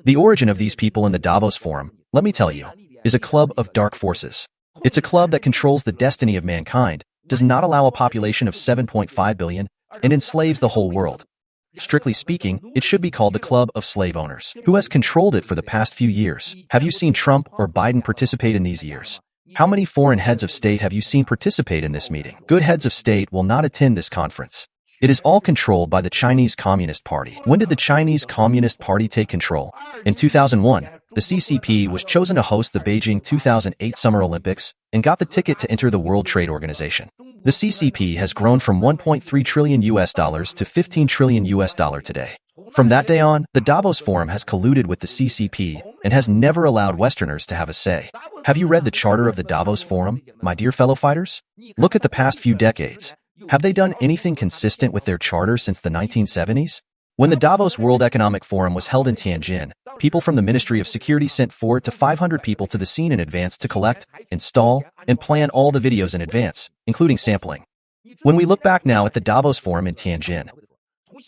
The origin of these people in the Davos Forum, let me tell you, is a club of dark forces. It's a club that controls the destiny of mankind, does not allow a population of 7.5 billion, and enslaves the whole world. Strictly speaking, it should be called the Club of Slave Owners. Who has controlled it for the past few years? Have you seen Trump or Biden participate in these years? How many foreign heads of state have you seen participate in this meeting? Good heads of state will not attend this conference. It is all controlled by the Chinese Communist Party. When did the Chinese Communist Party take control? In 2001, the CCP was chosen to host the Beijing 2008 Summer Olympics and got the ticket to enter the World Trade Organization. The CCP has grown from $1.3 trillion to $15 trillion today. From that day on, the Davos Forum has colluded with the CCP and has never allowed Westerners to have a say. Have you read the charter of the Davos Forum, my dear fellow fighters? Look at the past few decades. Have they done anything consistent with their charter since the 1970s? When the Davos World Economic Forum was held in Tianjin, people from the Ministry of Security sent 400 to 500 people to the scene in advance to collect, install, and plan all the videos in advance, including sampling. When we look back now at the Davos Forum in Tianjin,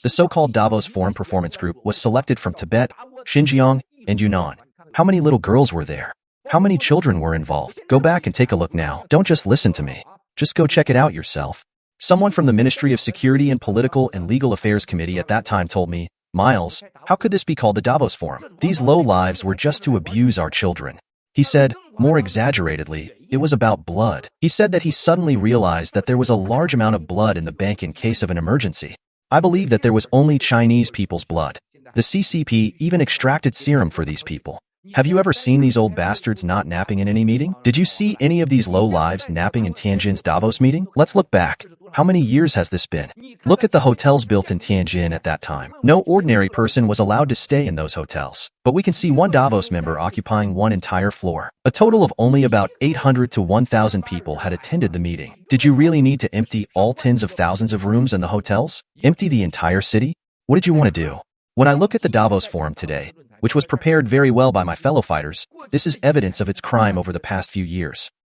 the so-called Davos Forum Performance Group was selected from Tibet, Xinjiang, and Yunnan. How many little girls were there? How many children were involved? Go back and take a look now. Don't just listen to me. Just go check it out yourself. Someone from the Ministry of Security and Political and Legal Affairs Committee at that time told me, Miles, how could this be called the Davos Forum? These low lives were just to abuse our children. He said, more exaggeratedly, it was about blood. He said that he suddenly realized that there was a large amount of blood in the bank in case of an emergency. I believe that there was only Chinese people's blood. The CCP even extracted serum for these people. Have you ever seen these old bastards not napping in any meeting? Did you see any of these low lives napping in Tianjin's Davos meeting? Let's look back. How many years has this been? Look at the hotels built in Tianjin at that time. No ordinary person was allowed to stay in those hotels. But we can see one Davos member occupying one entire floor. A total of only about 800 to 1,000 people had attended the meeting. Did you really need to empty all tens of thousands of rooms in the hotels? Empty the entire city? What did you want to do? When I look at the Davos Forum today, which was prepared very well by my fellow fighters, this is evidence of its crime over the past few years.